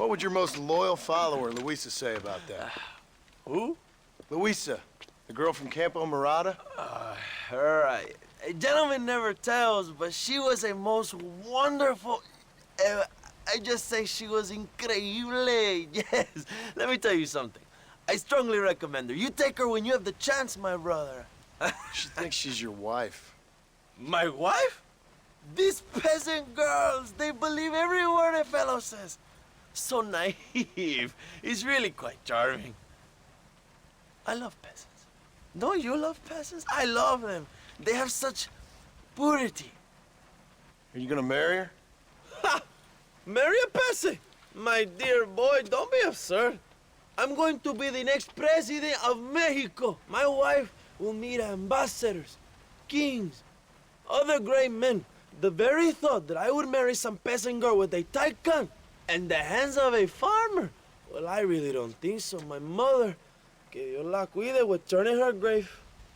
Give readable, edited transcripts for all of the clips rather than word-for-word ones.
What would your most loyal follower, Luisa, say about that? Who? Luisa, the girl from Campo Murata? A gentleman never tells, but she was a most wonderful... I just say she was increíble. Yes. Let me tell you something. I strongly recommend her. You take her when you have the chance, my brother. She thinks she's your wife. My wife? These peasant girls, they believe every word a fellow says. So naive. It's really quite charming. I love peasants. Don't you love peasants? I love them. They have such purity. Are you gonna marry her? Ha! Marry a peasant? My dear boy, don't be absurd. I'm going to be the next president of Mexico. My wife will meet ambassadors, kings, other great men. The very thought that I would marry some peasant girl with a tight gun and the hands of a farmer, well, I really don't think so. My mother, que Dios la cuide, would turn in her grave.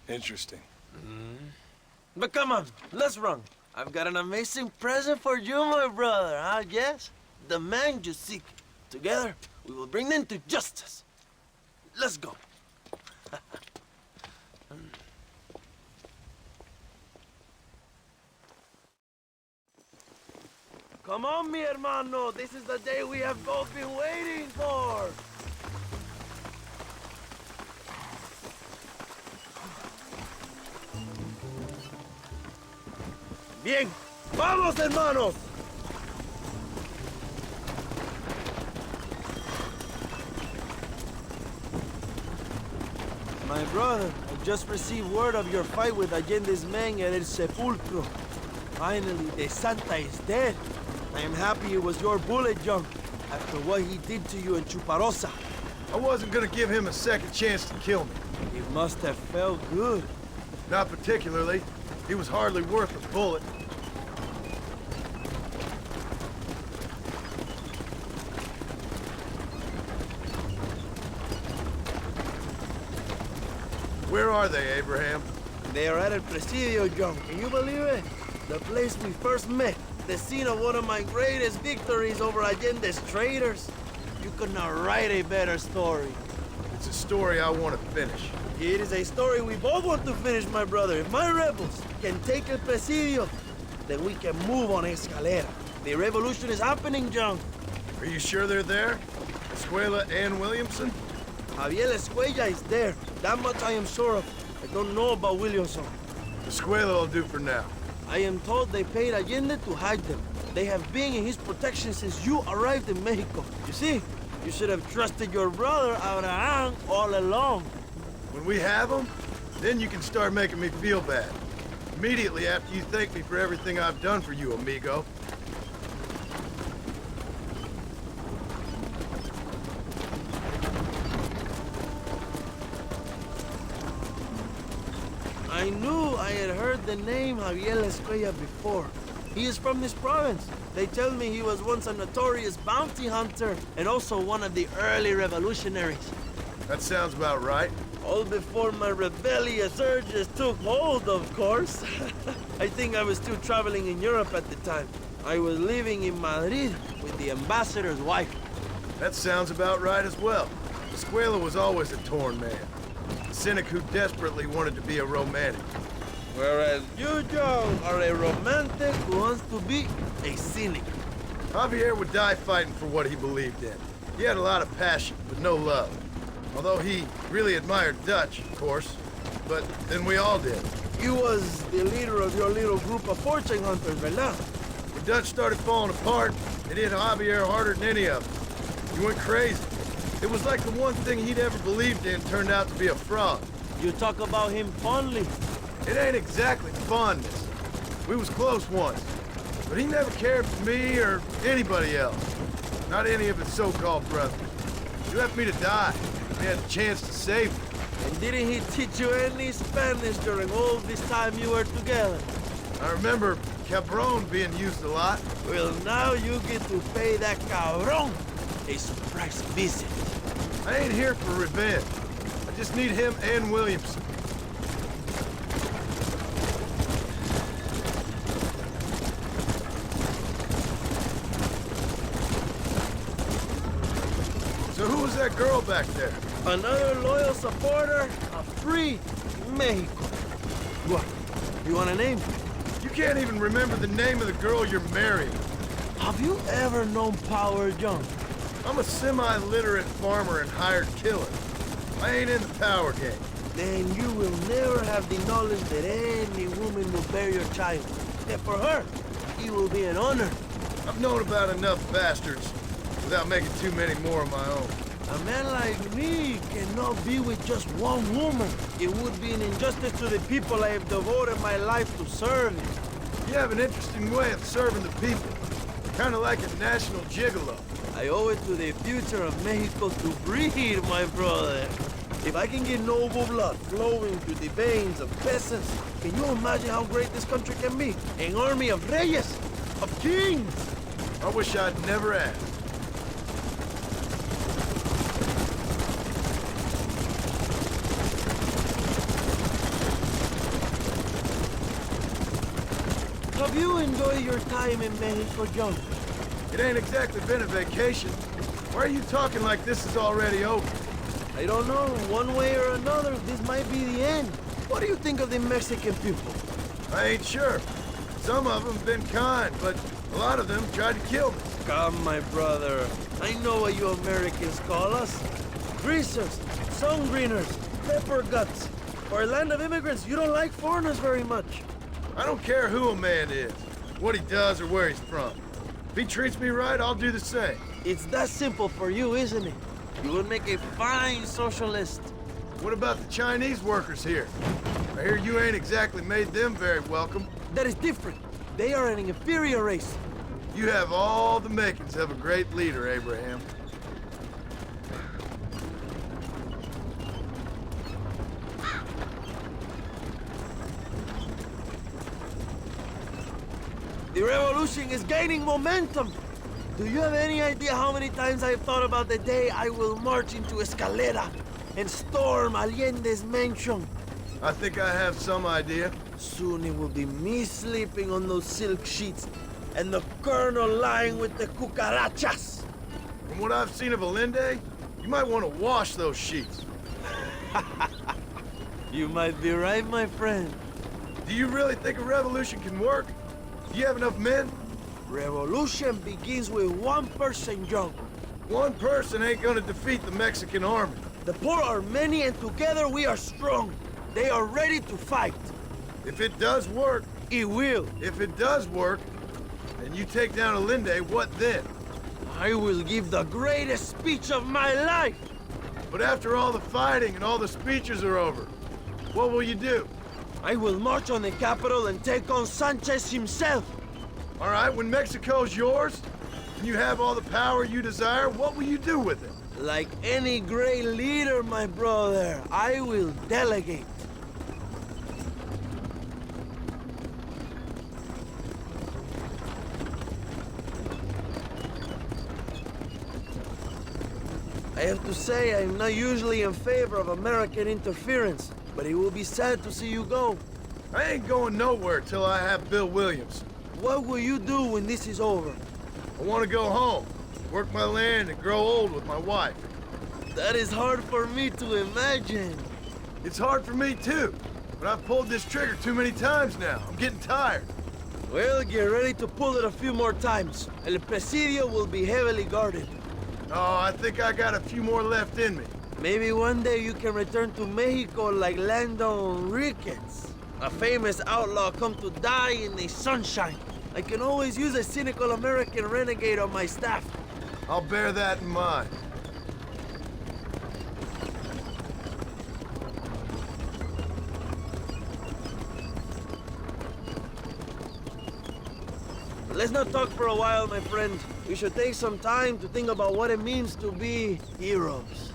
Interesting. But come on, let's run. I've got an amazing present for you, my brother, huh? Yes? The man you seek. Together, we will bring them to justice. Let's go. Come on, mi hermano. This is the day we have both been waiting for. Bien. ¡Vamos, hermanos! My brother, I just received word of your fight with Allende's men at El Sepulcro. Finally, the Santa is dead. I am happy it was your bullet, John, after what he did to you in Chuparosa. I wasn't gonna give him a second chance to kill me. It must have felt good. Not particularly. He was hardly worth a bullet. Where are they, Abraham? They are at El Presidio, John. Can you believe it? The place we first met. The scene of one of my greatest victories over Allende's traitors. You could not write a better story. It's a story I want to finish. It is a story we both want to finish, my brother. If my rebels can take El Presidio, then we can move on Escalera. The revolution is happening, John. Are you sure they're there? Escuella and Williamson? Javier Escuella is there. That much I am sure of. I don't know about Williamson. Escuella will do for now. I am told they paid Allende to hide them. They have been in his protection since you arrived in Mexico. You see, you should have trusted your brother, Abraham, all along. When we have them, then you can start making me feel bad. Immediately after you thank me for everything I've done for you, amigo. I knew I had heard the name Javier Escuella before. He is from this province. They tell me he was once a notorious bounty hunter and also one of the early revolutionaries. That sounds about right. All before my rebellious urges took hold, of course. I think I was still traveling in Europe at the time. I was living in Madrid with the ambassador's wife. That sounds about right as well. Escuella was always a torn man. A cynic who desperately wanted to be a romantic. Whereas you, John, are a romantic who wants to be a cynic. Javier would die fighting for what he believed in. He had a lot of passion, but no love. Although he really admired Dutch, of course. But then we all did. You was the leader of your little group of fortune hunters, ¿verdad? When Dutch started falling apart, it hit Javier harder than any of them. He went crazy. It was like the one thing he'd ever believed in turned out to be a fraud. You talk about him fondly. It ain't exactly fondness. We was close once. But he never cared for me or anybody else. Not any of his so-called brothers. He left me to die. He had a chance to save me. And didn't he teach you any Spanish during all this time you were together? I remember cabron being used a lot. Well, now you get to pay that cabron a surprise visit. I ain't here for revenge. I just need him and Williamson. Who's that girl back there? Another loyal supporter of free Mexico. What? You want a name? You can't even remember the name of the girl you're marrying. Have you ever known Power Young? I'm a semi-literate farmer and hired killer. I ain't in the power game. Then you will never have the knowledge that any woman will bear your child. And for her, it will be an honor. I've known about enough bastards without making too many more of my own. A man like me cannot be with just one woman. It would be an injustice to the people I have devoted my life to serving. You have an interesting way of serving the people. Kind of like a national gigolo. I owe it to the future of Mexico to breed, my brother. If I can get noble blood flowing through the veins of peasants, can you imagine how great this country can be? An army of reyes, of kings. I wish I'd never asked. Have you enjoyed your time in Mexico, John? It ain't exactly been a vacation. Why are you talking like this is already over? I don't know. One way or another, this might be the end. What do you think of the Mexican people? I ain't sure. Some of them been kind, but a lot of them tried to kill me. Come, my brother. I know what you Americans call us. Greasers, sun-greeners, pepper guts. For a land of immigrants, you don't like foreigners very much. I don't care who a man is, what he does or where he's from. If he treats me right, I'll do the same. It's that simple for you, isn't it? You would make a fine socialist. What about the Chinese workers here? I hear you ain't exactly made them very welcome. That is different. They are an inferior race. You have all the makings of a great leader, Abraham. The revolution is gaining momentum. Do you have any idea how many times I've thought about the day I will march into Escalera and storm Allende's mansion? I think I have some idea. Soon it will be me sleeping on those silk sheets and the colonel lying with the cucarachas. From what I've seen of Allende, you might want to wash those sheets. You might be right, my friend. Do you really think a revolution can work? Do you have enough men? Revolution begins with one person, John. One person ain't gonna defeat the Mexican army. The poor are many and together we are strong. They are ready to fight. If it does work, It will. if it does work, and you take down Allende, what then? I will give the greatest speech of my life. But after all the fighting and all the speeches are over, what will you do? I will march on the capital and take on Sanchez himself. All right, when Mexico's yours, and you have all the power you desire, what will you do with it? Like any great leader, my brother, I will delegate. I have to say, I'm not usually in favor of American interference, but it will be sad to see you go. I ain't going nowhere till I have Bill Williams. What will you do when this is over? I want to go home, work my land, and grow old with my wife. That is hard for me to imagine. It's hard for me too, but I've pulled this trigger too many times now. I'm getting tired. Well, get ready to pull it a few more times. El Presidio will be heavily guarded. Oh, I think I got a few more left in me. Maybe one day you can return to Mexico like Lando Enriquez, a famous outlaw come to die in the sunshine. I can always use a cynical American renegade on my staff. I'll bear that in mind. Let's not talk for a while, my friend. We should take some time to think about what it means to be heroes.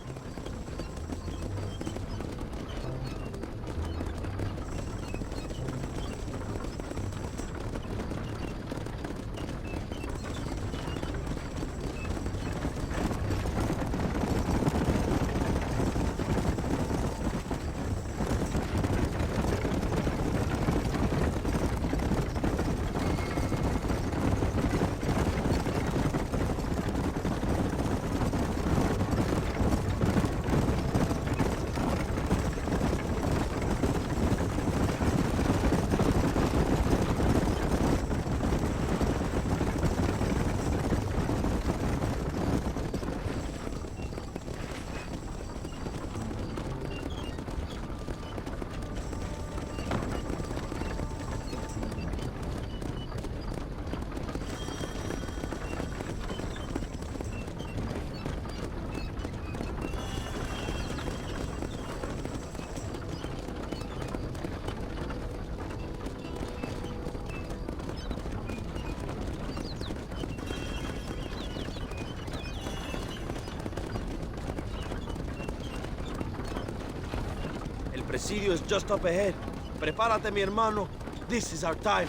Presidio is just up ahead. Prepárate, mi hermano. This is our time.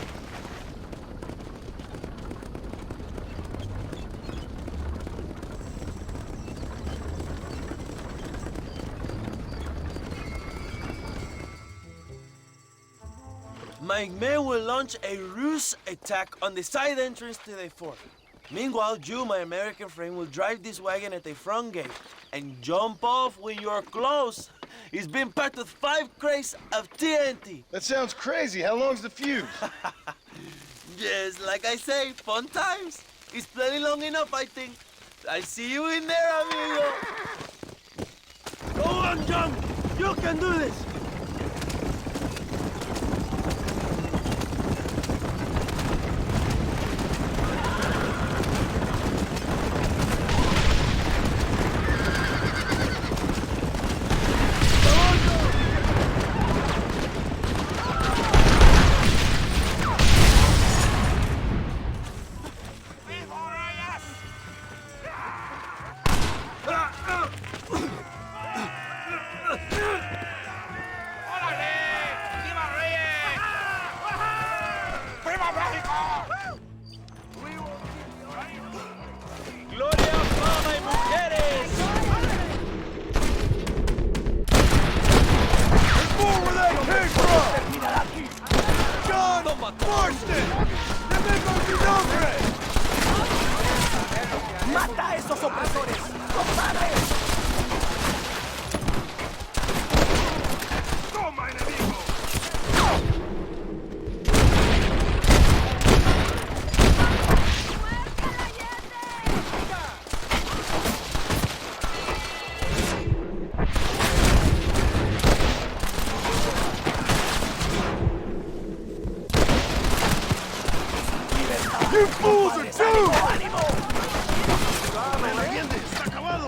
My men will launch a ruse attack on the side entrance to the fort. Meanwhile, you, my American friend, will drive this wagon at the front gate and jump off when you're close. It's been packed with 5 crates of TNT. That sounds crazy. How long's the fuse? Yes, like I say, fun times. It's plenty long enough, I think. I see you in there, amigo. Go on, John. You can do this. ¡Gloria a fama y mujeres! There's more where that came from! John Marston! ¡Te vengo tu nombre! ¡Mata a esos opresores! ¡Compadre! ¡Toma, enemigo! You fools are doomed! ¡Dame, la gente! ¡Está acabado!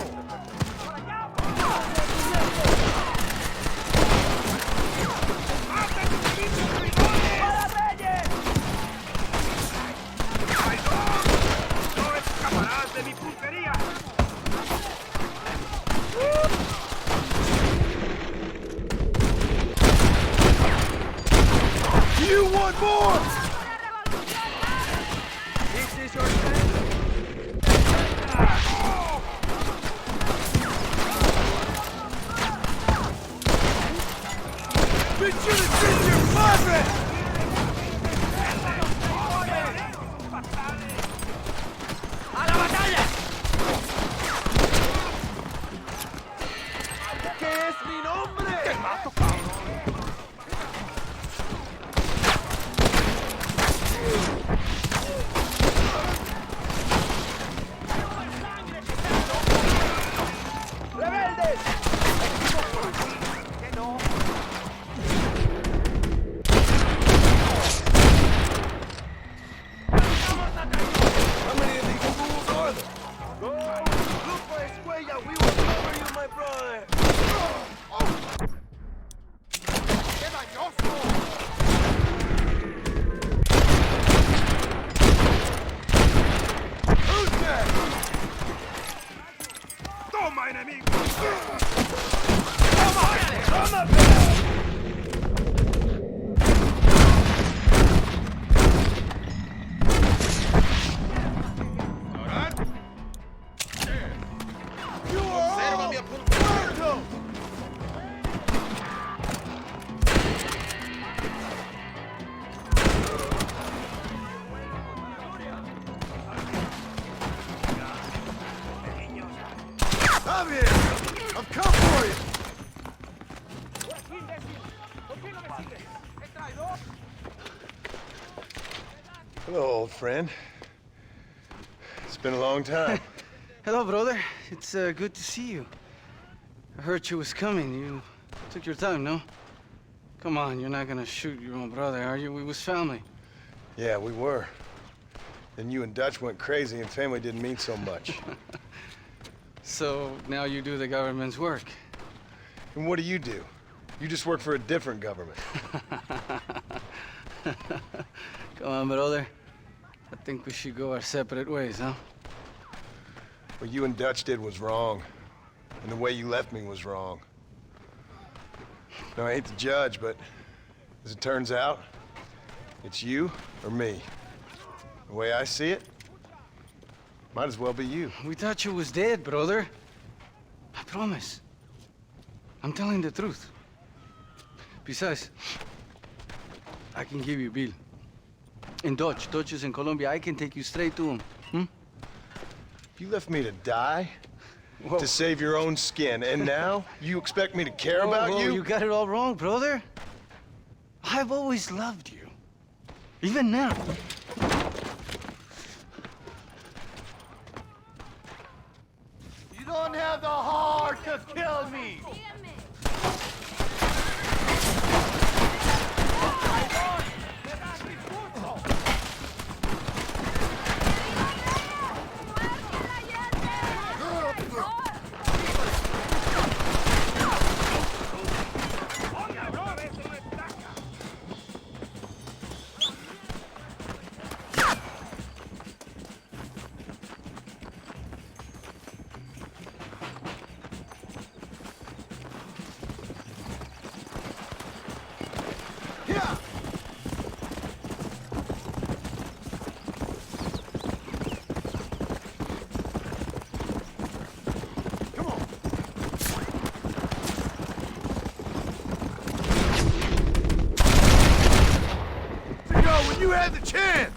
¡No escaparás de mi puntería! You want more? This is your chance. But you defeated your father! ¡A la batalla! ¿Qué es mi nombre? ¡Te mato, cabrón! ¡Rebeldes! ¿Qué no? How many of these fools are there? Go! Look for Escuella! We will cover you, my brother! ¡Qué dañoso! Who's that? Toma, enemigo! ¡Toma! You are all muertos! Javier! I've come for you! Hello, old friend. It's been a long time. Hello, brother. It's good to see you. I heard you was coming. You took your time, no? Come on, you're not gonna shoot your own brother, are you? We was family. Yeah, we were. Then you and Dutch went crazy and family didn't mean so much. So now you do the government's work. And what do? You just work for a different government. Come on, brother. I think we should go our separate ways, huh? What you and Dutch did was wrong. And the way you left me was wrong. No, I hate to judge, but as it turns out, it's you or me. The way I see it, might as well be you. We thought you was dead, brother. I promise. I'm telling the truth. Besides, I can give you a bill. In Dutch. Dutch is in Colombia. I can take you straight to him. Hmm? You left me to die Whoa. to save your own skin, and now you expect me to care about Whoa, you? You got it all wrong, brother. I've always loved you. Even now. You don't have the heart to kill me! You had the chance!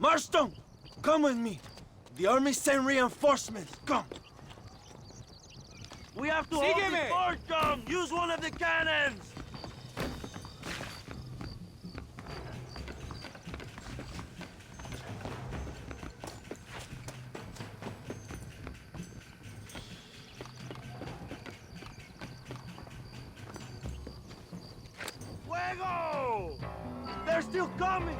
Marston, come with me. The army sent reinforcements. Come. We have to hold the fort, Tom. Use one of the cannons. Fuego! They're still coming.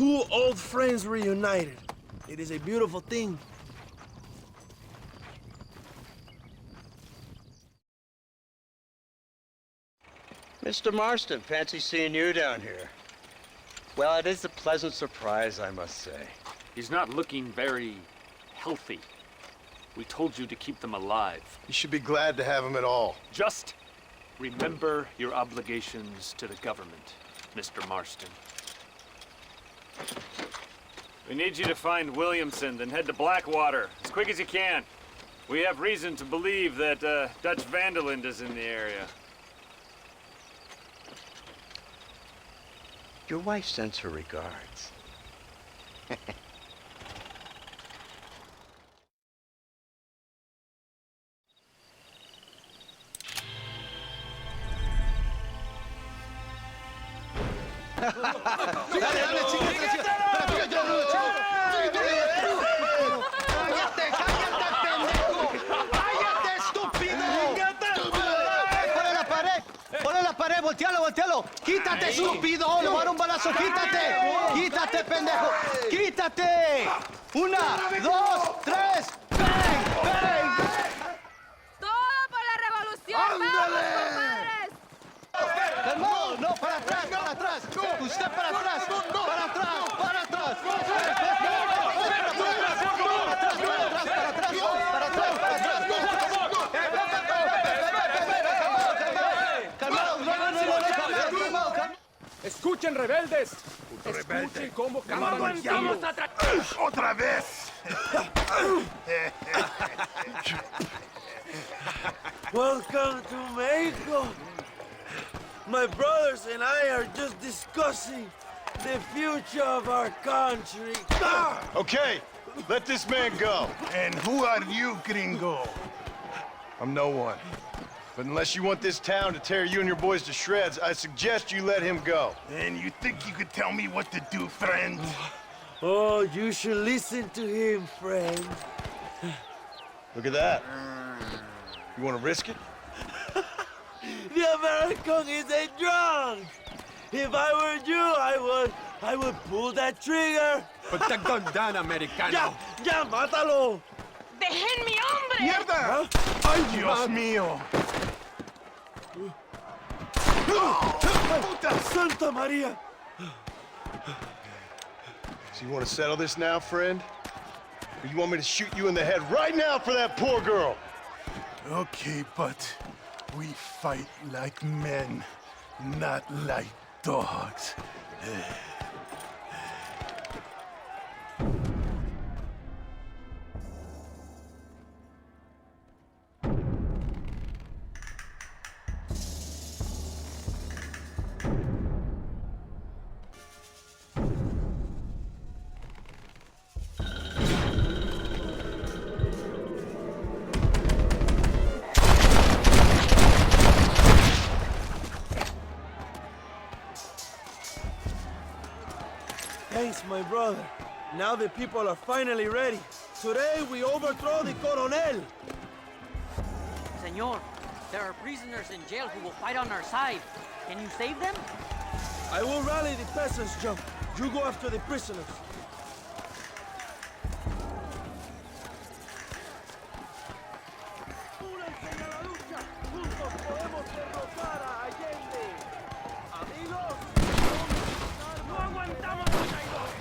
Two old friends reunited. It is a beautiful thing. Mr. Marston, fancy seeing you down here. Well, it is a pleasant surprise, I must say. He's not looking very healthy. We told you to keep them alive. You should be glad to have him at all. Just remember your obligations to the government, Mr. Marston. We need you to find Williamson, then head to Blackwater as quick as you can. We have reason to believe that Dutch Vanderland is in the area. Your wife sends her regards. ¡Voltealo! ¡Quítate, estúpido! ¡Le voy a dar un balazo! ¡Quítate! ¡Quítate, pendejo! ¡Quítate! ¡Una, dos, tres! ¡Bang! ¡Bang! ¡Todo por la revolución! ¡Vamos, compadres! ¡No! ¡No! ¡Para atrás! ¡Para atrás! ¡Usted para atrás! ¡Para atrás! ¡Para atrás! ¡Escuchen, rebeldes! ¡Escuchen cómo cantan el cielo! ¡Otra vez! Welcome to Mexico. My brothers and I are just discussing the future of our country. Okay, let this man go. And who are you, gringo? I'm no one. But unless you want this town to tear you and your boys to shreds, I suggest you let him go. And you think you could tell me what to do, friend? Oh, you should listen to him, friend. Look at that. You want to risk it? The American is a drunk. If I were you, I would pull that trigger. Put the gun down, Americano. Ya, mátalo. ¡Dejen mi hombre! ¡Mierda! ¡Ay, Dios mío! Santa Maria. So you want to settle this now, friend? Or you want me to shoot you in the head right now for that poor girl? Okay, but we fight like men, not like dogs. Thanks, my brother. Now the people are finally ready. Today we overthrow the Coronel. Senor, there are prisoners in jail who will fight on our side. Can you save them? I will rally the peasants, Joe. You go after the prisoners. Únanse a la lucha. Juntos podemos derrotar a Allende. Amigos, no aguantamos los traidores.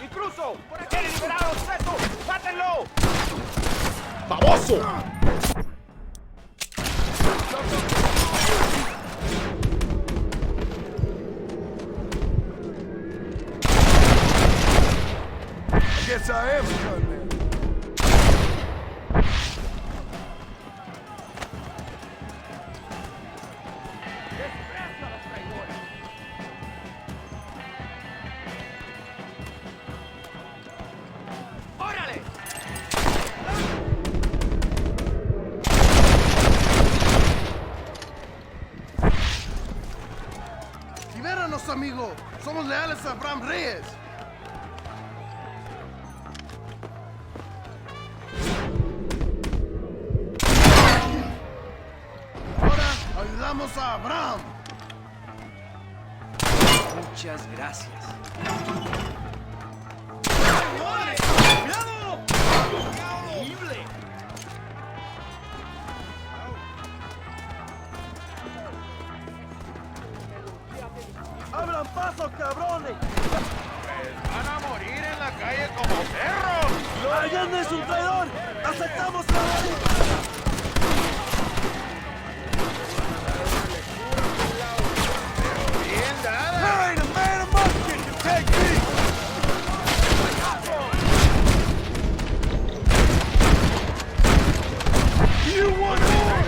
¡Intruso! ¡Quiere liberar a los presos! ¡Mátenlo! ¡Baboso! I guess I am a gunman. ¡Órale! Libéranos, amigo. Somos leales a Abraham Reyes. Ahora ayudamos a Abraham. Muchas gracias. ¡Abran paso, cabrones! Van a morir en la calle como perros. Allende es un traidor. Aceptamos la orden. Bien dada. There ain't a man amongst you can take me! You want more?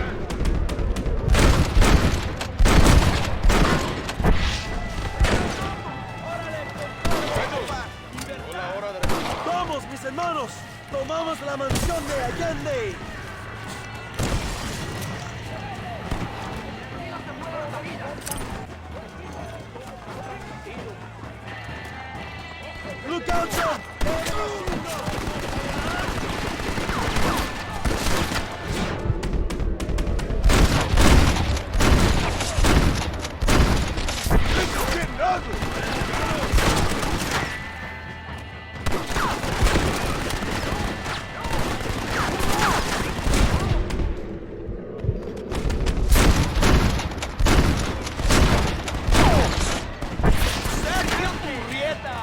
Vamos, mis hermanos. Tomamos la mansión de Allende. Look out, John! This is getting ugly! Sergio Turrieta.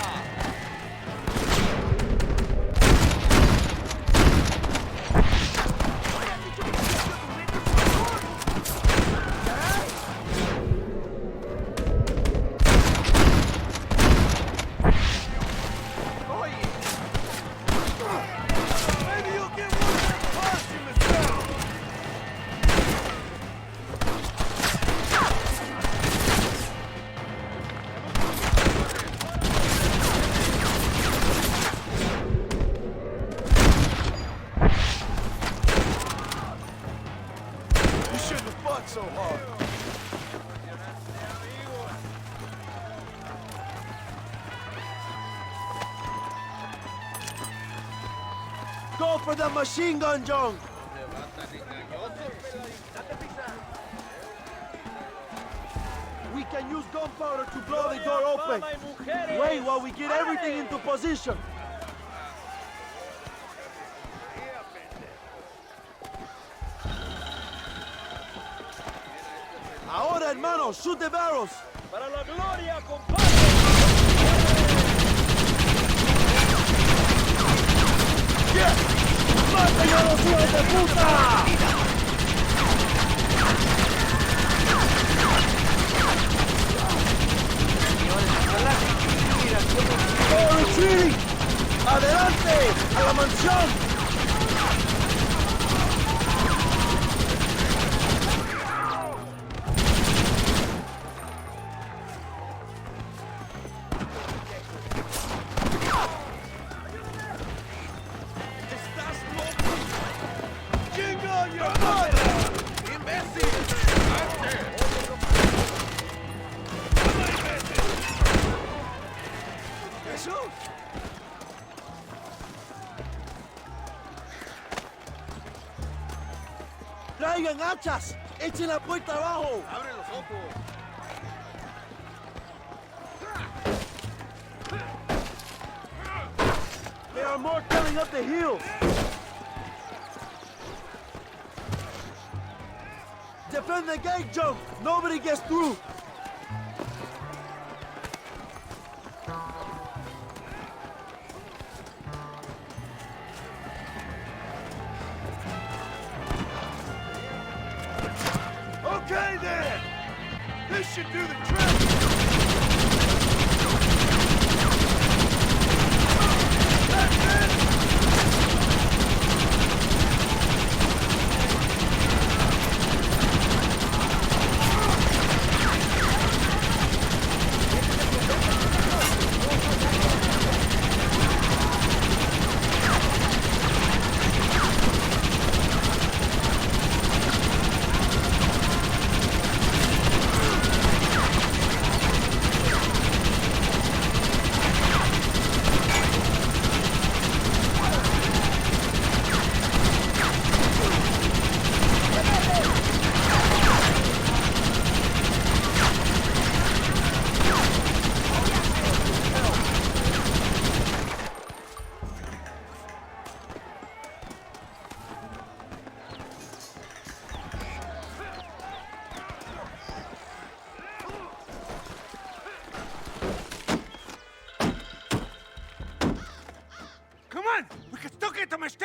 Maybe you'll get one of them parts in the cell! You shouldn't have fought so hard. Go for the machine gun, John. We can use gunpowder to blow the door open. Wait while we get everything into position. Ahora, hermanos, shoot the barrels. Para la gloria, compadre. ¡Maten a los hijos de puta! ¡Oh, retreating! ¡Adelante! ¡A la mansión! Jingle your mother! Imbécil! ¡Jesús! ¡Traigan hachas! ¡Echen la puerta abajo! Abre los ojos. There are more coming up the hill! Defend the gate, Joe! Nobody gets through! Okay then! This should do the trick! That's it!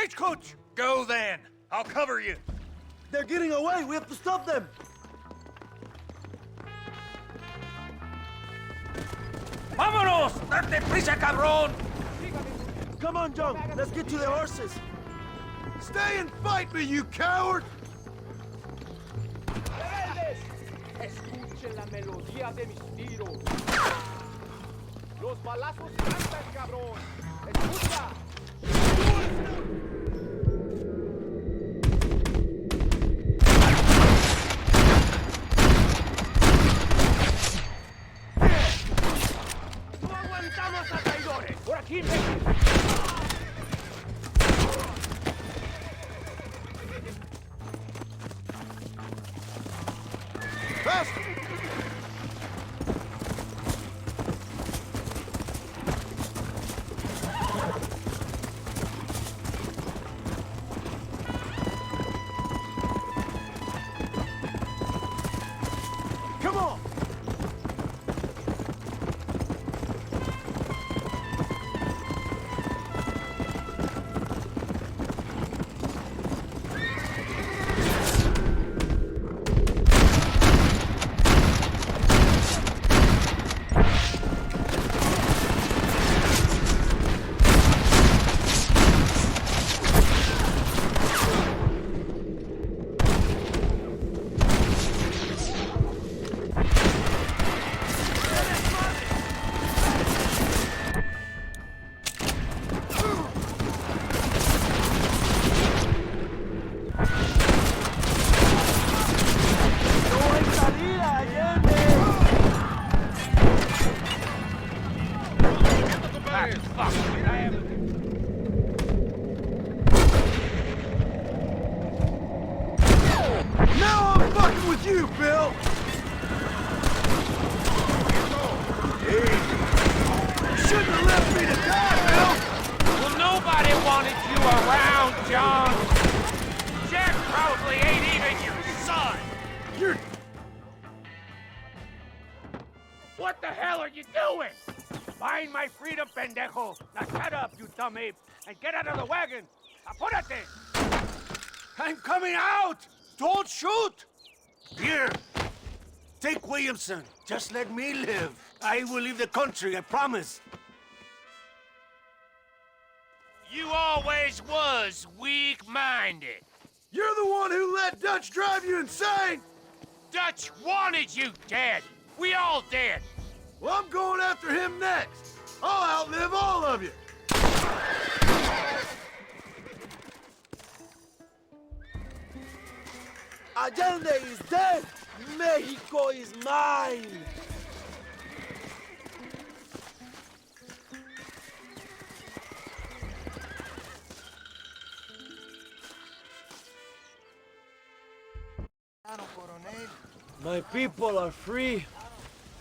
stagecoach! Go then. I'll cover you. They're getting away. We have to stop them. Vámonos! ¡Date prisa, cabrón! Come on, John. Let's get to the horses. Stay and fight me, you coward! ¡Rebeldes! Escuchen la melodía de mis tiros. Los balazos cantan, cabrón. Escucha. No aguantamos a traidores. Por aquí, México. Faster! Come on. Now I'm fucking with you, Bill! Easy. You shouldn't have left me to die, Bill! Well, nobody wanted you around, John. Jack probably ain't even your son. You're... What the hell are you doing? Find my freedom, pendejo. Now shut up, you dumb ape, and get out of the wagon. Apúrate. I'm coming out! Don't shoot! Here, take Williamson. Just let me live. I will leave the country, I promise. You always was weak-minded. You're the one who let Dutch drive you insane! Dutch wanted you dead. We all did. Well, I'm going after him next. I'll outlive all of you. Allende is dead. Mexico is mine. My people are free,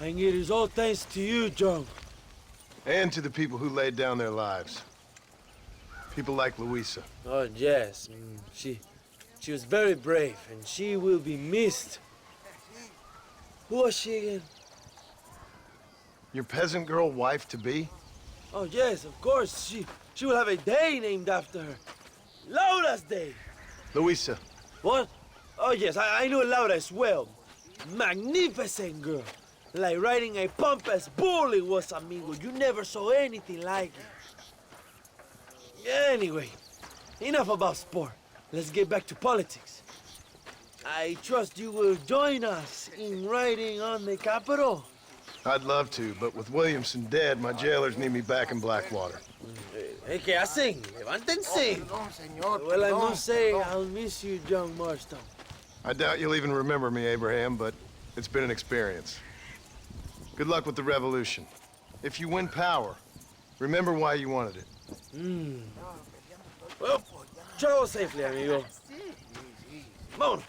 and it is all thanks to you, John. And to the people who laid down their lives. People like Luisa. Oh, yes. She was very brave, and she will be missed. Who was she again? Your peasant girl wife-to-be? Oh, yes, of course. She will have a day named after her. Laura's Day. Luisa. What? Oh, yes, I know Laura as well. Magnificent girl. Like riding a pompous bull it was, amigo. You never saw anything like it. Anyway, enough about sport. Let's get back to politics. I trust you will join us in riding on the Capitol. I'd love to, but with Williamson dead, my jailers need me back in Blackwater. ¿Qué hacen? Levántense. Well, I must say, I'll miss you, John Marston. I doubt you'll even remember me, Abraham, but it's been an experience. Good luck with the revolution. If you win power, remember why you wanted it. Well, travel safely, amigo. Vámonos.